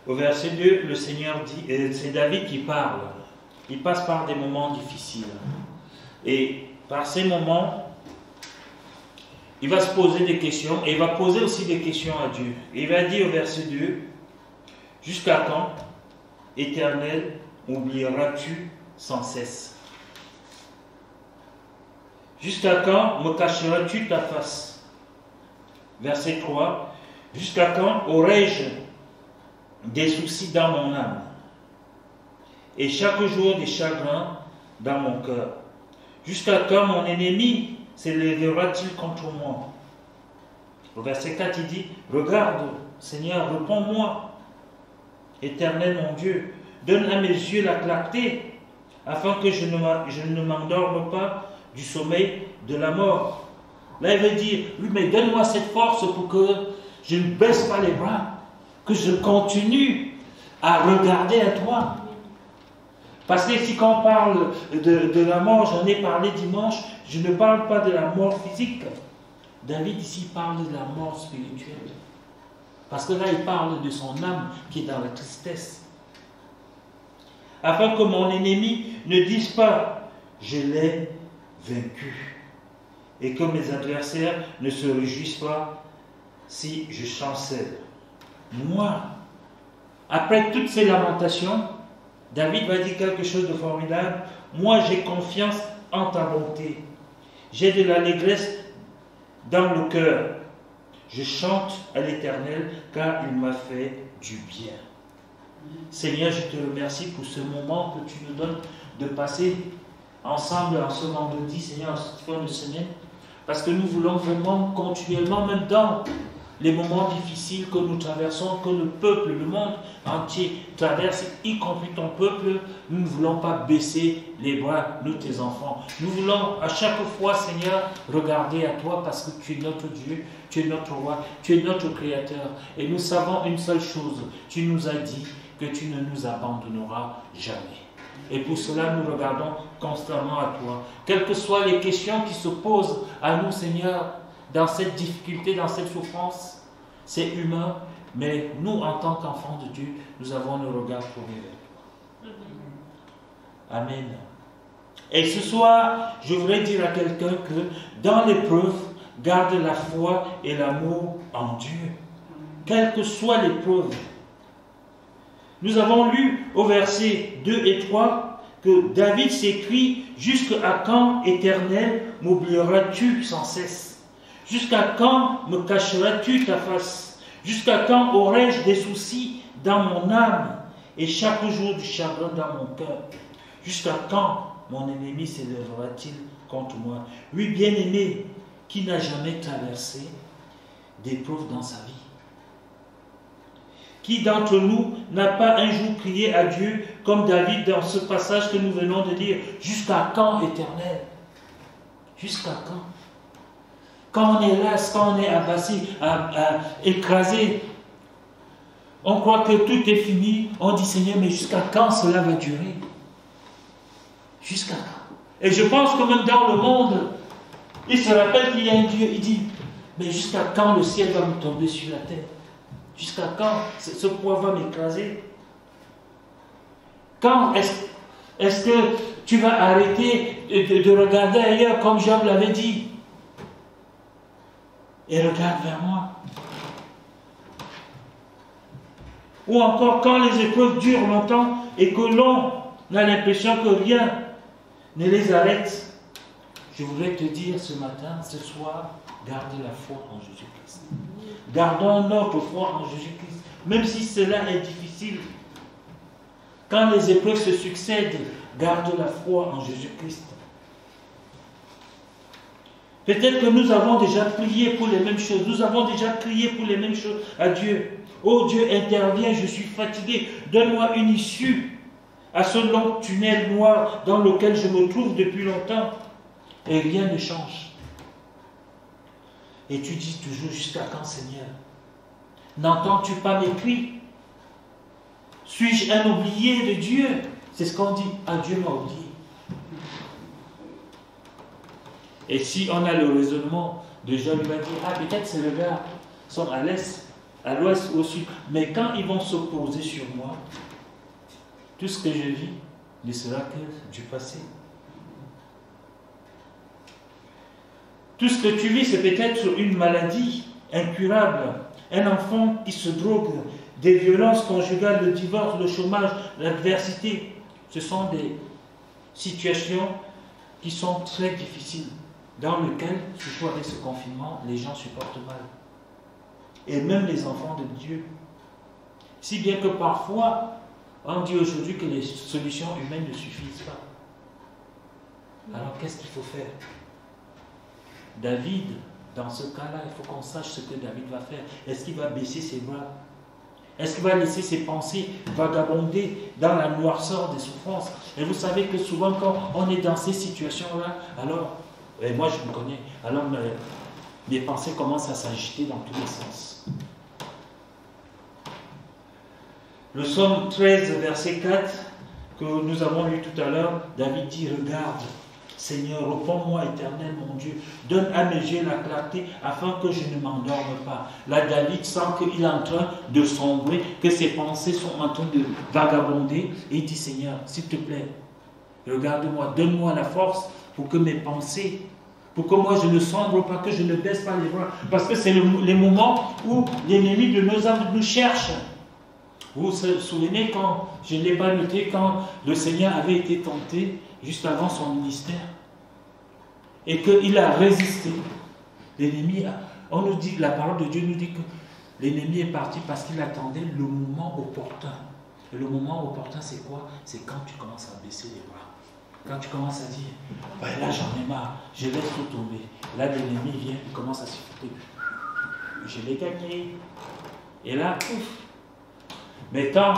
C: Au verset 2, le Seigneur dit, c'est David qui parle. Il passe par des moments difficiles. Et par ces moments, il va se poser des questions et il va poser aussi des questions à Dieu. Et il va dire au verset 2, jusqu'à quand, Éternel, oublieras-tu sans cesse? Jusqu'à quand me cacheras-tu ta face? Verset 3. Jusqu'à quand aurai-je des soucis dans mon âme et chaque jour des chagrins dans mon cœur? Jusqu'à quand mon ennemi s'élèvera-t-il contre moi? Au verset 4, il dit, regarde, Seigneur, réponds-moi. Éternel mon Dieu, donne à mes yeux la clarté, afin que je ne m'endorme pas du sommeil de la mort. Là, il veut dire, oui, mais donne-moi cette force pour que je ne baisse pas les bras, que je continue à regarder à toi. Parce que si quand on parle de la mort, j'en ai parlé dimanche, je ne parle pas de la mort physique. David ici parle de la mort spirituelle. Parce que là, il parle de son âme qui est dans la tristesse. Afin que mon ennemi ne dise pas, je l'ai vaincu, et que mes adversaires ne se réjouissent pas si je chancelle. Moi, après toutes ces lamentations, David va dire quelque chose de formidable. Moi, j'ai confiance en ta bonté. J'ai de l'allégresse dans le cœur. Je chante à l'Éternel car il m'a fait du bien. Seigneur, je te remercie pour ce moment que tu nous donnes de passer ensemble en ce vendredi, Seigneur, en cette fin de semaine, parce que nous voulons vraiment continuellement, même dans les moments difficiles que nous traversons, que le peuple, le monde entier traverse, y compris ton peuple, nous ne voulons pas baisser les bras, nous tes enfants. Nous voulons à chaque fois, Seigneur, regarder à toi parce que tu es notre Dieu, tu es notre roi, tu es notre créateur. Et nous savons une seule chose, tu nous as dit que tu ne nous abandonneras jamais. Et pour cela, nous regardons constamment à toi. Quelles que soient les questions qui se posent à nous, Seigneur, dans cette difficulté, dans cette souffrance, c'est humain, mais nous, en tant qu'enfants de Dieu, nous avons le regard tourné vers toi. Amen. Et ce soir, je voudrais dire à quelqu'un que dans l'épreuve, garde la foi et l'amour en Dieu. Quelle que soit l'épreuve. Nous avons lu au verset 2 et 3 que David s'écrie « Jusqu'à quand, Éternel, m'oublieras-tu sans cesse? Jusqu'à quand me cacheras-tu ta face? Jusqu'à quand aurai-je des soucis dans mon âme et chaque jour du chagrin dans mon cœur? Jusqu'à quand mon ennemi s'élèvera-t-il contre moi? » Oui, bien-aimé, qui n'a jamais traversé d'épreuves dans sa vie? Qui d'entre nous n'a pas un jour crié à Dieu, comme David dans ce passage que nous venons de lire, « Jusqu'à quand, Éternel? Jusqu'à quand ?» Quand on est là, quand on est abaissé, écrasé, on croit que tout est fini, on dit, Seigneur, mais jusqu'à quand cela va durer? Jusqu'à quand? Et je pense que même dans le monde, il se rappelle qu'il y a un Dieu, il dit, mais jusqu'à quand le ciel va me tomber sur la tête? Jusqu'à quand ce poids va m'écraser? Quand est-ce que tu vas arrêter de regarder ailleurs comme Job l'avait dit? Et regarde vers moi. Ou encore quand les épreuves durent longtemps et que l'on a l'impression que rien ne les arrête. Je voudrais te dire ce matin, ce soir, gardez la foi en Jésus-Christ. Gardons notre foi en Jésus-Christ, même si cela est difficile. Quand les épreuves se succèdent, garde la foi en Jésus-Christ. Peut-être que nous avons déjà prié pour les mêmes choses. Nous avons déjà crié pour les mêmes choses à Dieu. Oh Dieu, interviens, je suis fatigué. Donne-moi une issue à ce long tunnel noir dans lequel je me trouve depuis longtemps. Et rien ne change. Et tu dis toujours, jusqu'à quand, Seigneur? N'entends-tu pas mes cris? Suis-je un oublié de Dieu? C'est ce qu'on dit. Ah, Dieu m'a oublié. Et si on a le raisonnement de Job, il va dire, ah, peut-être ces regards sont à l'est, à l'ouest, au sud. Mais quand ils vont s'opposer sur moi, tout ce que je vis ne sera que du passé. Tout ce que tu vis, c'est peut-être une maladie incurable, un enfant qui se drogue, des violences conjugales, le divorce, le chômage, l'adversité. Ce sont des situations qui sont très difficiles, dans lesquelles, surtout avec ce confinement, les gens supportent mal. Et même les enfants de Dieu. Si bien que parfois, on dit aujourd'hui que les solutions humaines ne suffisent pas. Alors qu'est-ce qu'il faut faire? David, dans ce cas-là, il faut qu'on sache ce que David va faire. Est-ce qu'il va baisser ses bras? Est-ce qu'il va laisser ses pensées vagabonder dans la noirceur des souffrances? Et vous savez que souvent quand on est dans ces situations-là, alors, et moi je me connais, alors mes pensées commencent à s'agiter dans tous les sens. Le psaume 13, verset 4, que nous avons lu tout à l'heure, David dit, regarde, Seigneur, réponds-moi, Éternel, mon Dieu, donne à mes yeux la clarté afin que je ne m'endorme pas. Là, David sent qu'il est en train de sombrer, que ses pensées sont en train de vagabonder, et il dit, Seigneur, s'il te plaît, regarde-moi, donne-moi la force pour que mes pensées, pour que moi je ne sombre pas, que je ne baisse pas les bras, parce que c'est les moments où l'ennemi de nos âmes nous cherche. Vous vous souvenez quand, je ne l'ai pas noté, quand le Seigneur avait été tenté juste avant son ministère et qu'il a résisté. L'ennemi, on nous dit, la parole de Dieu nous dit que l'ennemi est parti parce qu'il attendait le moment opportun. Et le moment opportun, c'est quoi? C'est quand tu commences à baisser les bras. Quand tu commences à dire, ouais, là j'en ai marre, je laisse tout tomber. Là l'ennemi vient, il commence à siffler. Je l'ai gagné. Et là, pouf. Mais tant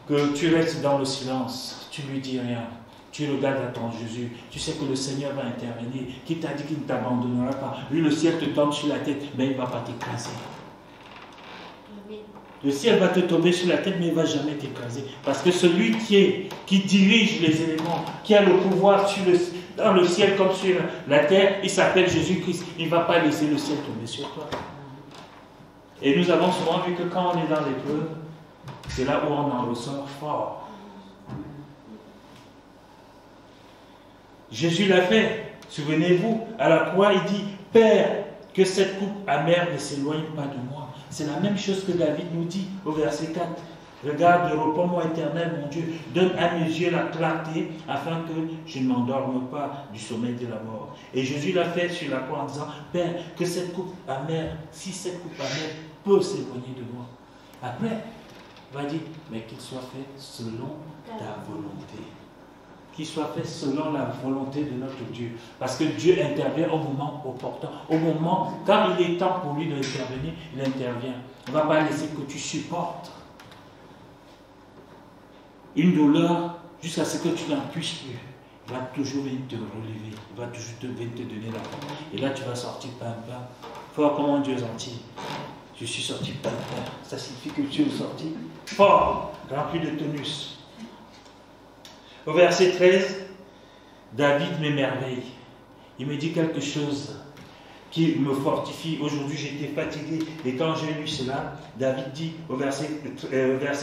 C: que tu restes dans le silence, tu ne lui dis rien, tu regardes à ton Jésus, tu sais que le Seigneur va intervenir, qui t'a dit qu'il ne t'abandonnera pas. Lui, le ciel te tombe sur la tête, mais il ne va pas t'écraser. Le ciel va te tomber sur la tête, mais il ne va jamais t'écraser. Parce que celui qui dirige les éléments, qui a le pouvoir dans le ciel comme sur la terre, il s'appelle Jésus-Christ. Il ne va pas laisser le ciel tomber sur toi. Et nous avons souvent vu que quand on est dans l'épreuve, c'est là où on en ressort fort. Jésus l'a fait. Souvenez-vous, à la croix, il dit, Père, que cette coupe amère ne s'éloigne pas de moi. C'est la même chose que David nous dit au verset 4. Regarde, réponds-moi, Éternel, mon Dieu, donne à mes yeux la clarté afin que je ne m'endorme pas du sommeil de la mort. Et Jésus l'a fait sur la croix en disant, Père, que cette coupe amère, si cette coupe amère peut s'éloigner de moi. Après, il va dire, mais qu'il soit fait selon ta volonté. Qu'il soit fait selon la volonté de notre Dieu. Parce que Dieu intervient au moment opportun. Au moment, quand il est temps pour lui d'intervenir, il intervient. Il ne va pas laisser que tu supportes une douleur jusqu'à ce que tu n'en puisses plus. Il va toujours venir te relever. Il va toujours te donner la force. Et là, tu vas sortir pam. Fort comment Dieu est gentil. Je suis sorti pam. Ça signifie que tu es sorti fort, rempli de tonus. Au verset 13, David m'émerveille. Il me dit quelque chose qui me fortifie. Aujourd'hui, j'étais fatigué. Et quand j'ai lu cela, David dit au verset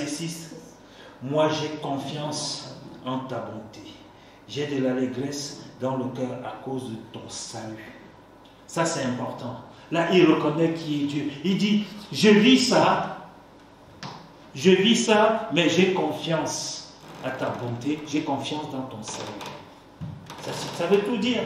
C: 6, moi j'ai confiance en ta bonté. J'ai de l'allégresse dans le cœur à cause de ton salut. Ça, c'est important. Là, il reconnaît qui est Dieu. Il dit, je vis ça Je vis ça, mais j'ai confiance à ta bonté, j'ai confiance dans ton salut. Ça veut tout dire.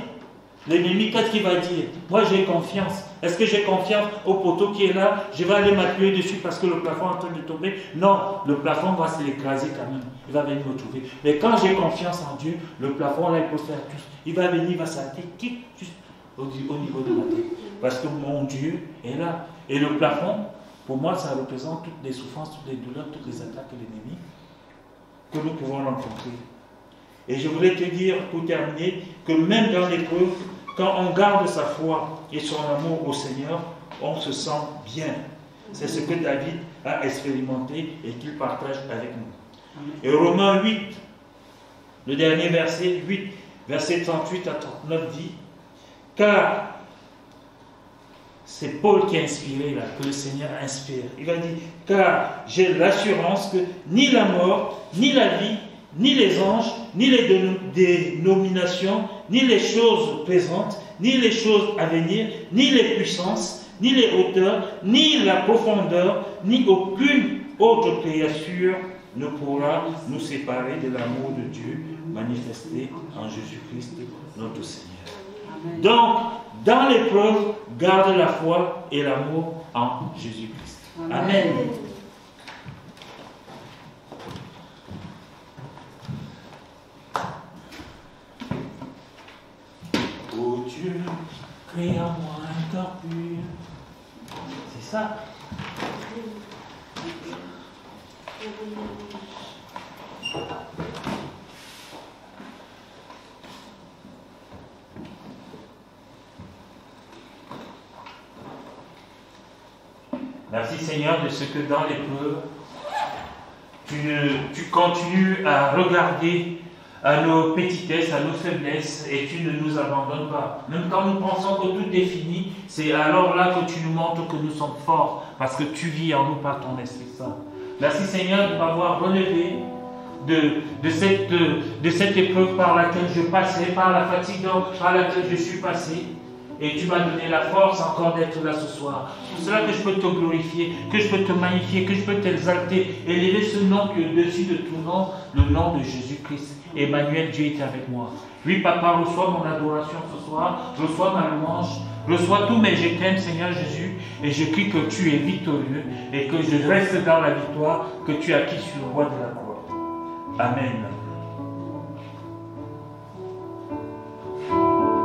C: L'ennemi, qu'est-ce qu'il va dire? Moi, j'ai confiance. Est-ce que j'ai confiance au poteau qui est là? Je vais aller m'appuyer dessus parce que le plafond est en train de tomber? Non, le plafond va se l'écraser quand même. Il va venir me trouver. Mais quand j'ai confiance en Dieu, le plafond, là, il peut faire tout. Il va venir, il va s'arrêter juste au niveau de ma tête. Parce que mon Dieu est là. Et le plafond, pour moi, ça représente toutes les souffrances, toutes les douleurs, toutes les attaques de l'ennemi que nous pouvons rencontrer. Et je voulais te dire, pour terminer, que même dans l'épreuve, quand on garde sa foi et son amour au Seigneur, on se sent bien. C'est ce que David a expérimenté et qu'il partage avec nous. Et Romains 8, le dernier verset, 8, verset 38 à 39 dit, car c'est Paul qui a inspiré là, que le Seigneur inspire. Il a dit, car j'ai l'assurance que ni la mort, ni la vie, ni les anges, ni les dénominations, ni les choses présentes, ni les choses à venir, ni les puissances, ni les hauteurs, ni la profondeur, ni aucune autre créature ne pourra nous séparer de l'amour de Dieu manifesté en Jésus-Christ, notre Seigneur. Amen. Donc, dans l'épreuve, garde la foi et l'amour en Jésus-Christ. Amen. Amen. Oh Dieu, crée en moi un cœur pur. C'est ça. Merci Seigneur de ce que dans l'épreuve, tu continues à regarder à nos petitesses, à nos faiblesses, et tu ne nous abandonnes pas. Même quand nous pensons que tout est fini, c'est alors là que tu nous montres que nous sommes forts, parce que tu vis en nous par ton Esprit Saint. Merci Seigneur de m'avoir relevé de cette épreuve par laquelle je passais, par la fatigue par laquelle je suis passé. Et tu m'as donné la force encore d'être là ce soir. C'est pour cela que je peux te glorifier, que je peux te magnifier, que je peux t'exalter, élever ce nom qui est au-dessus de tout nom, le nom de Jésus-Christ. Emmanuel, Dieu est avec moi. Oui, Papa, reçois mon adoration ce soir, reçois ma louange, reçois tous mes je t'aime, Seigneur Jésus, et je crie que tu es victorieux et que je reste dans la victoire que tu as acquise sur le bois de la croix. Amen.
D: Oh,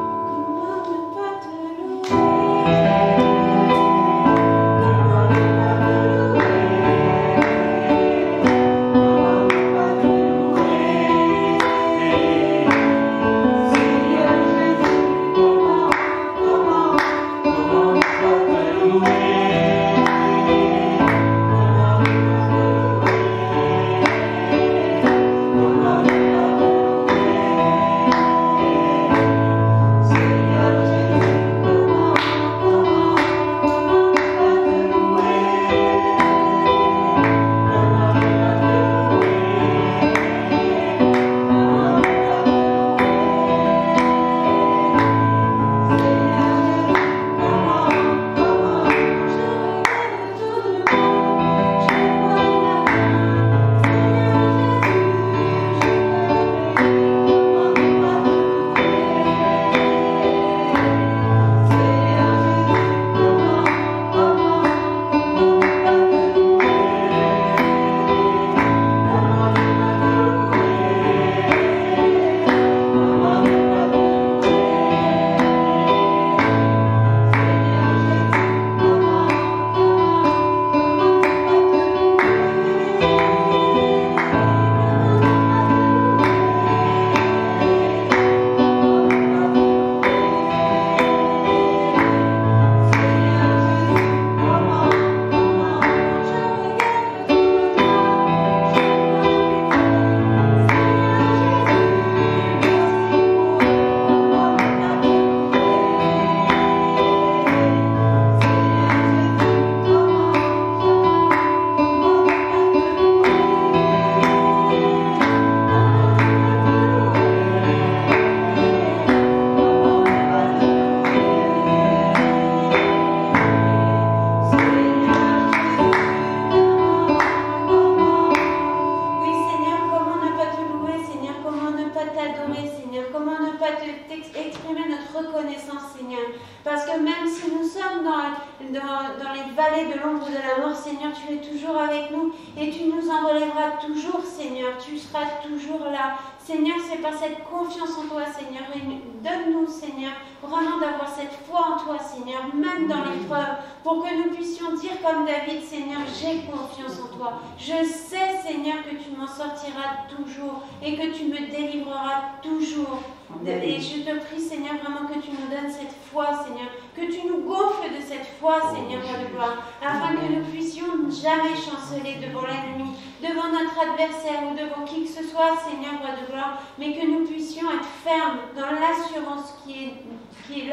A: Seigneur, tu es toujours avec nous et tu nous en relèveras toujours, Seigneur. Tu seras toujours là. Seigneur, c'est par cette confiance en toi, Seigneur. Et donne-nous, Seigneur, vraiment d'avoir cette foi en toi, Seigneur, même dans l'épreuve, pour que nous puissions dire comme David, Seigneur, j'ai confiance en toi. Je sais, Seigneur, que tu m'en sortiras toujours et que tu me délivreras toujours. Et je te prie, Seigneur, vraiment que tu nous donnes cette foi, Seigneur, que tu nous gonfles de cette foi, Seigneur, roi de gloire, afin que nous puissions jamais chanceler devant l'ennemi, devant notre adversaire ou devant qui que ce soit, Seigneur, roi de gloire, mais que nous puissions être fermes dans l'assurance qui est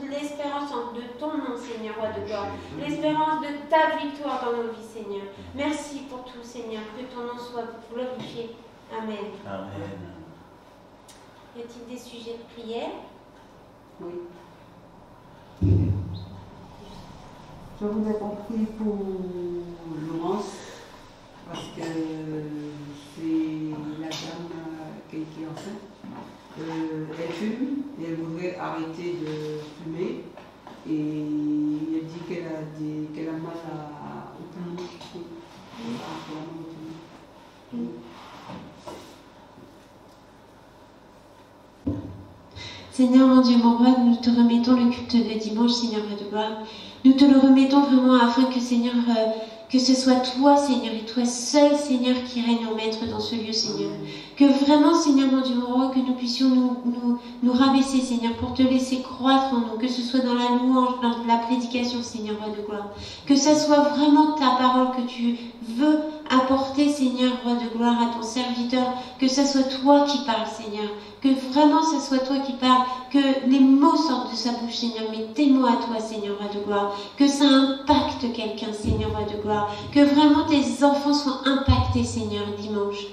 A: l'espérance de ton nom, Seigneur, roi de gloire, l'espérance de ta victoire dans nos vies, Seigneur. Merci pour tout, Seigneur, que ton nom soit glorifié. Amen.
C: Amen.
A: Y a-t-il des sujets de prière?
B: Oui. Je voudrais prier pour Laurence, parce que c'est la dame qui est enceinte. Elle fume et elle voudrait arrêter de fumer. Et elle dit qu'elle a mal au poumon.
A: Seigneur, mon Dieu, mon roi, nous te remettons le culte de dimanche, Seigneur de gloire. Nous te le remettons vraiment afin que, Seigneur, que ce soit toi, Seigneur, et toi seul, Seigneur, qui règne en maître dans ce lieu, Seigneur. Que vraiment, Seigneur, mon Dieu, mon roi, que nous puissions nous rabaisser, Seigneur, pour te laisser croître en nous, que ce soit dans la louange, dans la prédication, Seigneur, roi de gloire. Que ce soit vraiment ta parole que tu veux apporter, Seigneur, roi de gloire, à ton serviteur. Que ce soit toi qui parles, Seigneur. Que vraiment ce soit toi qui parles, que les mots sortent de sa bouche, Seigneur, mais tes mots à toi, Seigneur, roi de gloire. Que ça impacte quelqu'un, Seigneur, roi de gloire. Que vraiment tes enfants soient impactés, Seigneur, dimanche.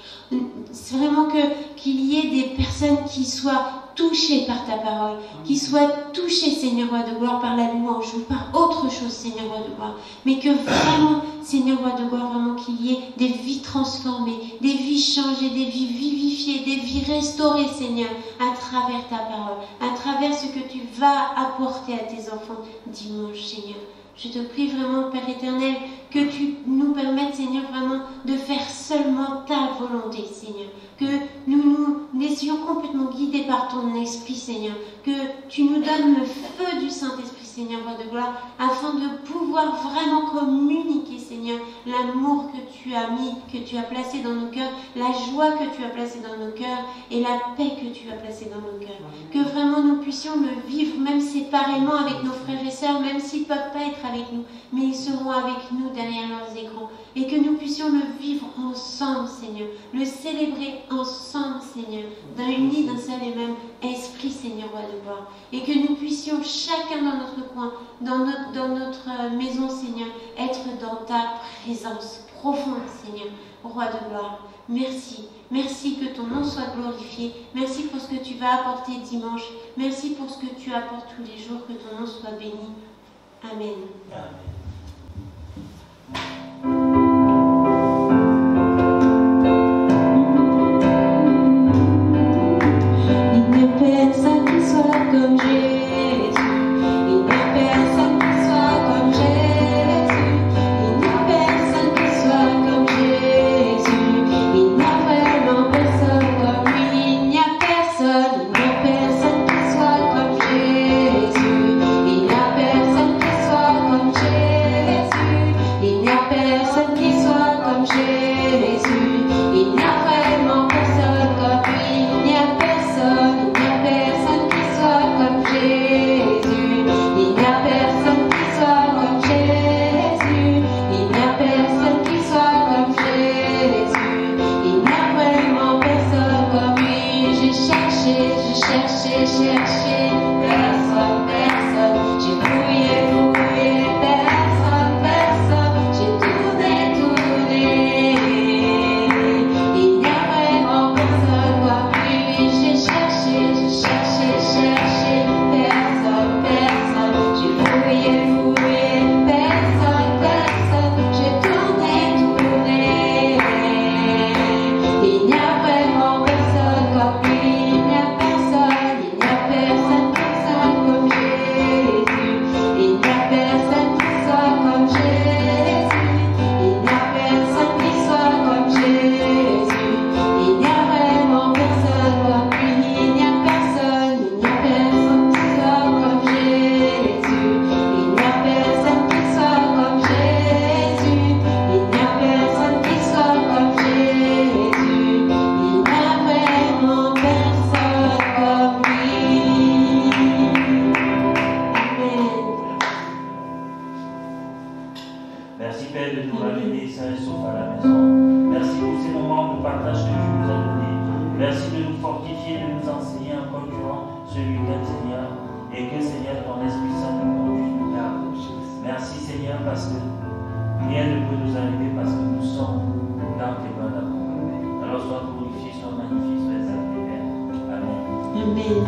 A: C'est vraiment qu'il y ait des personnes qui soient touchées par ta parole, qui soient touchées, Seigneur, roi de gloire, par la louange ou par autre chose, Seigneur, roi de gloire. Mais que vraiment, Seigneur, roi de gloire, vraiment qu'il y ait des vies transformées, des vies changées, des vies vivifiées, des vies restaurées, Seigneur, à travers ta parole, à travers ce que tu vas apporter à tes enfants dimanche, Seigneur. Je te prie vraiment, Père éternel, que tu nous permettes, Seigneur, vraiment de faire seulement ta volonté, Seigneur. Que nous nous laissions complètement guidés par ton esprit, Seigneur. Que tu nous donnes le feu du Saint-Esprit, Seigneur, roi de gloire, afin de pouvoir vraiment communiquer, Seigneur, l'amour que tu as mis, que tu as placé dans nos cœurs, la joie que tu as placée dans nos cœurs et la paix que tu as placée dans nos cœurs. Que vraiment nous puissions le vivre, même séparément avec nos frères et sœurs, même s'ils ne peuvent pas être avec nous, mais ils seront avec nous derrière leurs écrans. Et que nous puissions le vivre ensemble, Seigneur, le célébrer ensemble, Seigneur, unis d'un seul et même esprit, Seigneur, roi de gloire. Et que nous puissions chacun dans notre coin, dans notre maison, Seigneur, être dans ta présence profonde, Seigneur, roi de gloire. Merci. Merci que ton nom soit glorifié. Merci pour ce que tu vas apporter dimanche. Merci pour ce que tu apportes tous les jours. Que ton nom soit béni. Amen.
C: Amen.
A: Personne qui soit comme Jésus, il n'y a personne qui soit comme Jésus, il n'y a personne qui soit comme Jésus, il n'y a vraiment personne comme lui, il n'y a personne qui soit comme Jésus, il n'y a personne qui soit comme Jésus.
C: soit glorifié, soit magnifié, soit exalté, Père. Amen.
A: Amen.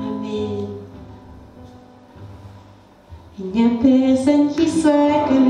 A: Amen. Il n'y a personne qui soit que